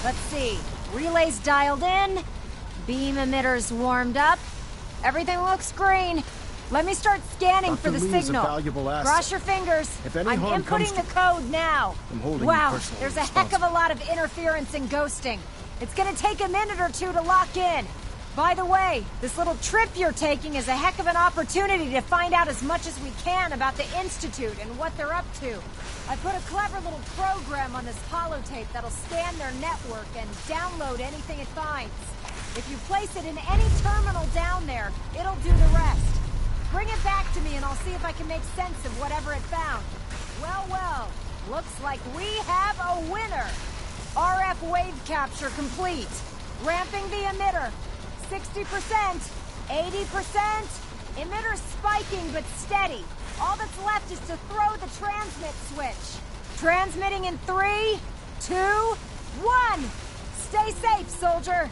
Let's see. Relays dialed in. Beam emitters warmed up. Everything looks green. Let me start scanning for the signal. Cross your fingers. I'm inputting the code now. Wow, there's a heck of a lot of interference and ghosting. It's gonna take a minute or two to lock in. By the way, this little trip you're taking is a heck of an opportunity to find out as much as we can about the Institute and what they're up to. I put a clever little program on this holotape that'll scan their network and download anything it finds. If you place it in any terminal down there, it'll do the rest. Bring it back to me and I'll see if I can make sense of whatever it found. Well, looks like we have a winner. RF wave capture complete. Ramping the emitter. 60%, 80%. Emitter spiking but steady. All that's left is to throw the transmit switch. Transmitting in 3, 2, 1. Stay safe, soldier.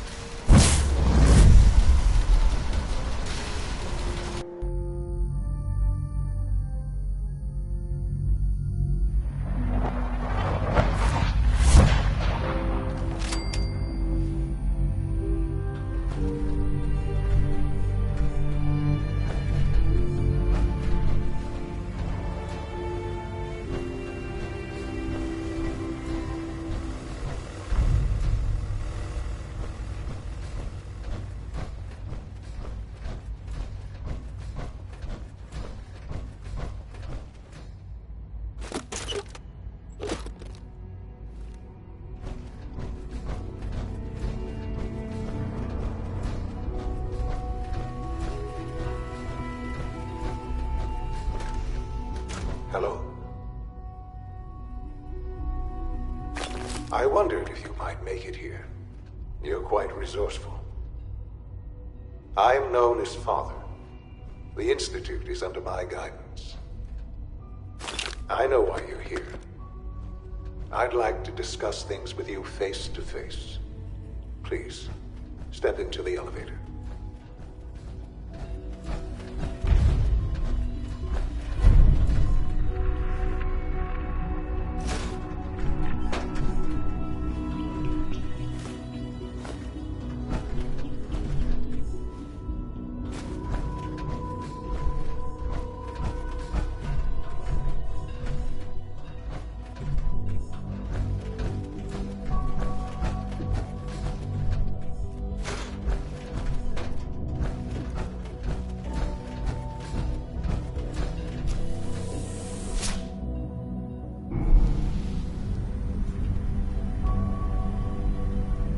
Hello. I wondered if you might make it here. You're quite resourceful. I'm known as Father. The Institute is under my guidance. I know why you're here. I'd like to discuss things with you face to face. Please, step into the elevator.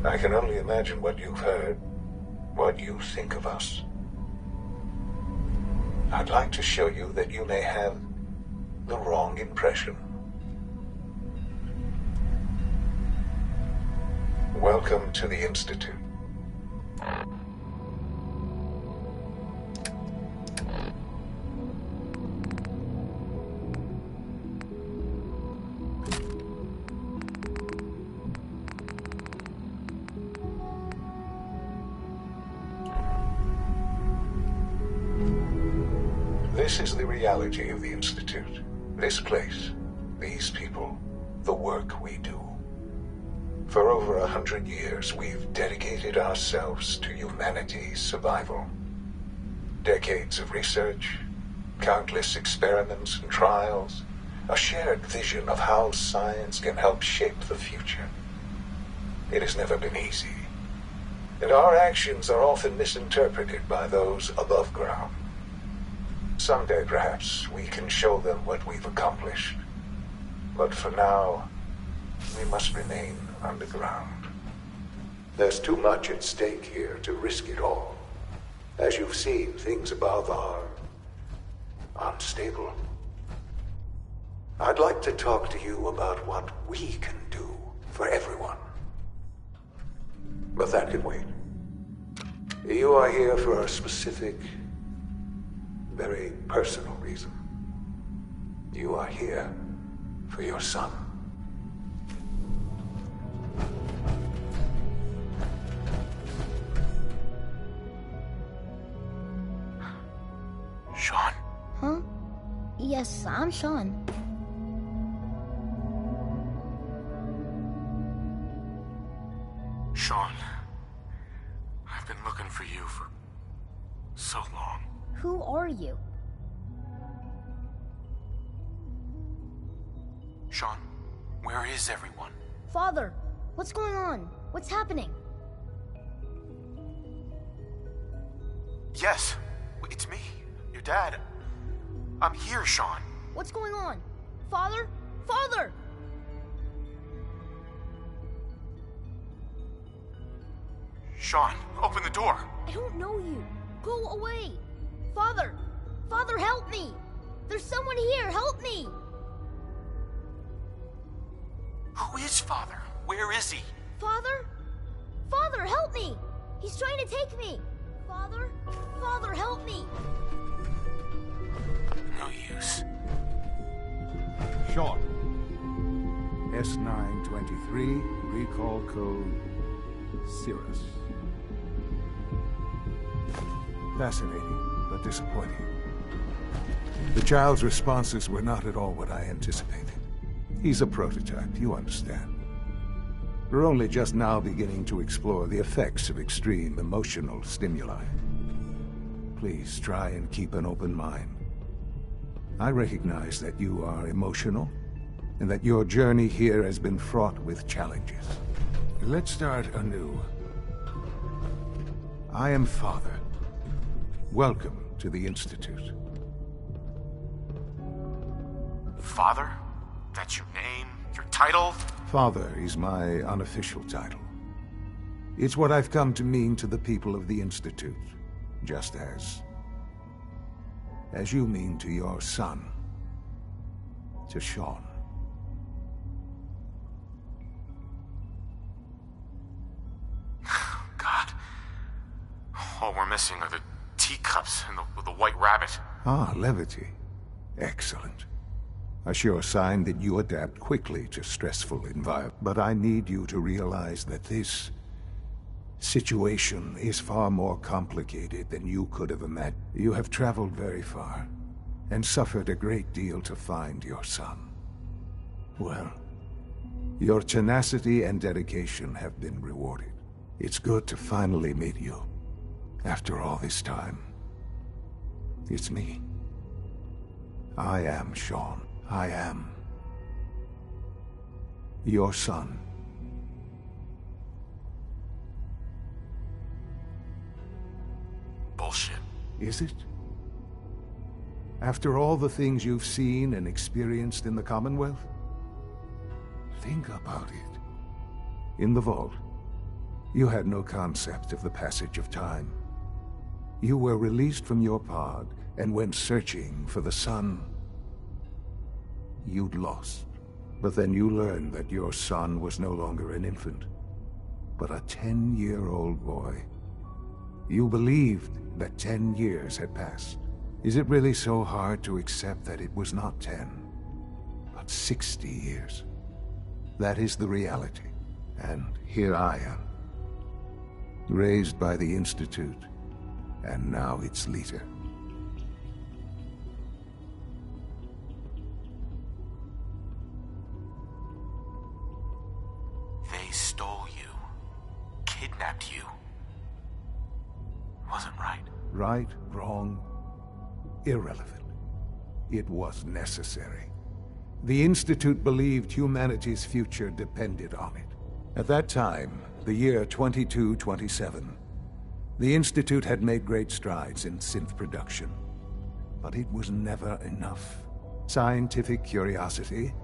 I can only imagine what you've heard, what you think of us. I'd like to show you that you may have the wrong impression. Welcome to the Institute. This is the reality of the Institute. This place, these people, the work we do. For over 100 years, we've dedicated ourselves to humanity's survival. Decades of research, countless experiments and trials, a shared vision of how science can help shape the future. It has never been easy, and our actions are often misinterpreted by those above ground. Someday, perhaps, we can show them what we've accomplished. But for now, we must remain underground. There's too much at stake here to risk it all. As you've seen, things above are unstable. I'd like to talk to you about what we can do for everyone. But that can wait. You are here for a specific, very personal reason. You are here for your son. Sean? Huh? Yes, I'm Sean. Sean, I've been looking for you for so long. Who are you? Sean, where is everyone? Father, what's going on? What's happening? Yes, it's me, your dad. I'm here, Sean. What's going on? Father? Father! Sean, open the door. I don't know you. Go away. Father! Father, help me! There's someone here, help me! Who is Father? Where is he? Father? Father, help me! He's trying to take me! Father? Father, help me! No use. Sean. S923, recall code Cirrus. Fascinating, but disappointing. The child's responses were not at all what I anticipated. He's a prototype, you understand. We're only just now beginning to explore the effects of extreme emotional stimuli. Please try and keep an open mind. I recognize that you are emotional, and that your journey here has been fraught with challenges. Let's start anew. I am Father. Welcome to the Institute. Father? That's your name? Your title? Father is my unofficial title. It's what I've come to mean to the people of the Institute, just as you mean to your son, to Sean. God. All we're missing are the teacups and the white rabbit. Ah, levity. Excellent. A sure sign that you adapt quickly to stressful environments. But I need you to realize that this situation is far more complicated than you could have imagined. You have traveled very far, and suffered a great deal to find your son. Well, your tenacity and dedication have been rewarded. It's good to finally meet you, after all this time. It's me. I am Sean. I am your son. Bullshit. Is it? After all the things you've seen and experienced in the Commonwealth? Think about it. In the vault, you had no concept of the passage of time. You were released from your pod and went searching for the son you'd lost. But then you learned that your son was no longer an infant, but a 10-year-old boy. You believed that 10 years had passed. Is it really so hard to accept that it was not 10, but 60 years? That is the reality. And here I am, raised by the Institute, and now its leader. They stole you. Kidnapped you. Wasn't right. Right, wrong, irrelevant. It was necessary. The Institute believed humanity's future depended on it. At that time, the year 2227, the Institute had made great strides in synth production. But it was never enough. Scientific curiosity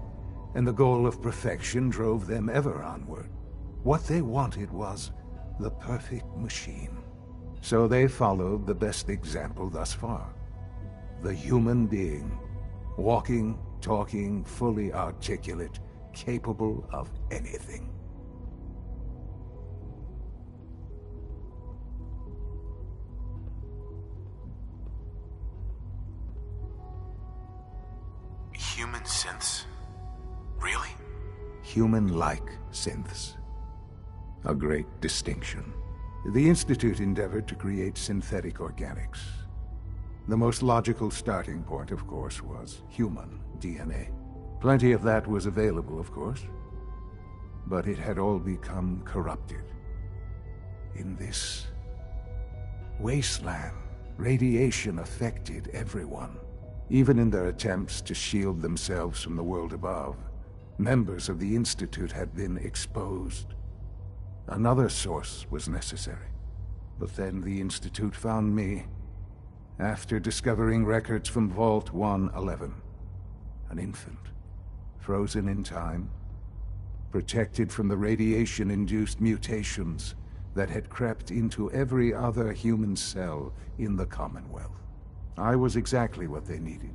and the goal of perfection drove them ever onward. What they wanted was the perfect machine. So they followed the best example thus far. The human being. Walking, talking, fully articulate, capable of anything. Human synths? Really? Human-like synths. A great distinction. The Institute endeavored to create synthetic organics. The most logical starting point, of course, was human DNA. Plenty of that was available, of course, but it had all become corrupted. In this wasteland, radiation affected everyone. Even in their attempts to shield themselves from the world above, members of the Institute had been exposed. Another source was necessary. But then the Institute found me, after discovering records from Vault 111. An infant, frozen in time, protected from the radiation-induced mutations that had crept into every other human cell in the Commonwealth. I was exactly what they needed.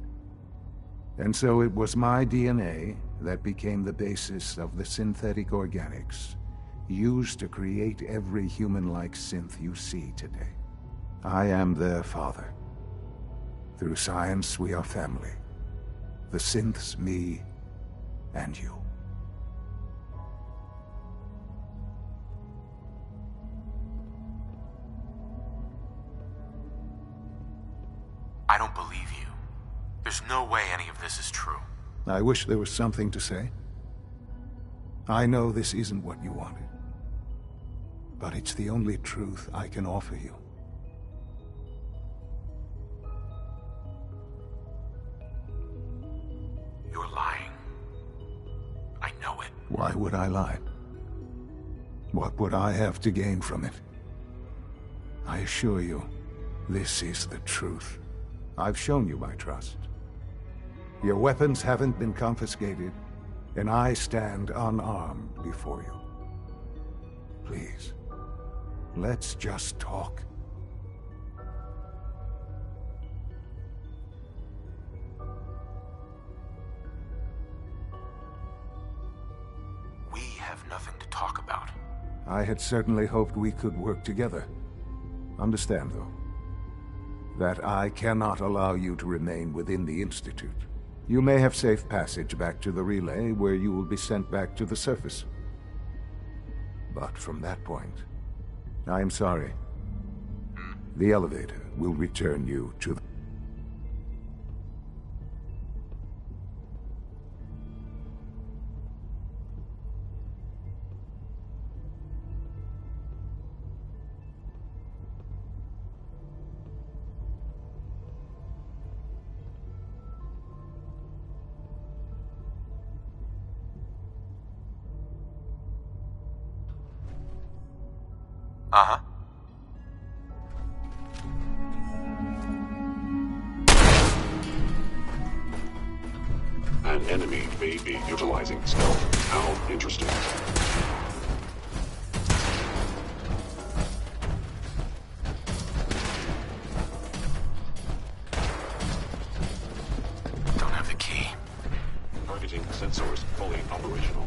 And so it was my DNA that became the basis of the synthetic organics used to create every human-like synth you see today. I am their father. Through science, we are family. The synths, me, and you. I don't believe you. There's no way any of this is true. I wish there was something to say. I know this isn't what you wanted, but it's the only truth I can offer you. You're lying. I know it. Why would I lie? What would I have to gain from it? I assure you, this is the truth. I've shown you my trust. Your weapons haven't been confiscated, and I stand unarmed before you. Please, let's just talk. We have nothing to talk about. I had certainly hoped we could work together. Understand, though, that I cannot allow you to remain within the Institute. You may have safe passage back to the relay, where you will be sent back to the surface. But from that point, I am sorry. The elevator will return you to the... Uh-huh. An enemy may be utilizing stealth. How interesting. Don't have the key. Targeting sensors fully operational.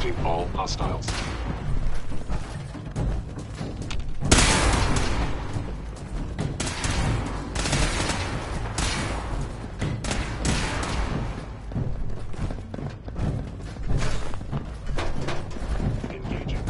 Eliminating all hostiles. Engaging.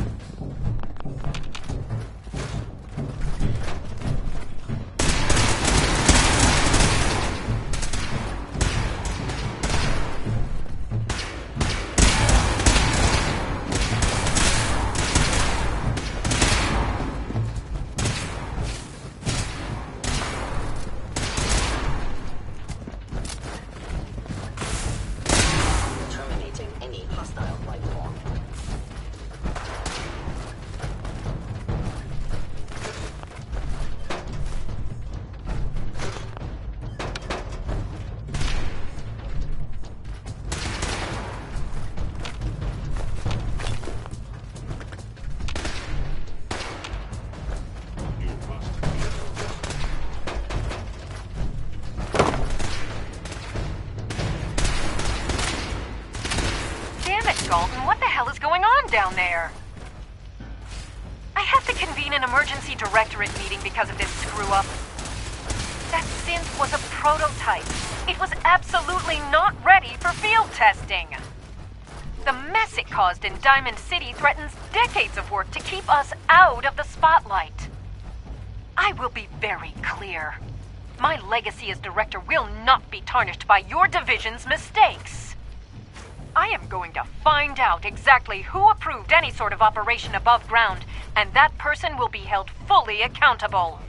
Terminating any hostile life form. You must. Damn it, Dalton, what the hell is going on down there? I had to convene an emergency directorate meeting because of this screw-up. That synth was a prototype. It was absolutely not ready for field testing. The mess it caused in Diamond City threatens decades of work to keep us out of the spotlight. I will be very clear. My legacy as director will not be tarnished by your division's mistakes. I am going to find out exactly who approved any sort of operation above ground, and that person will be held fully accountable.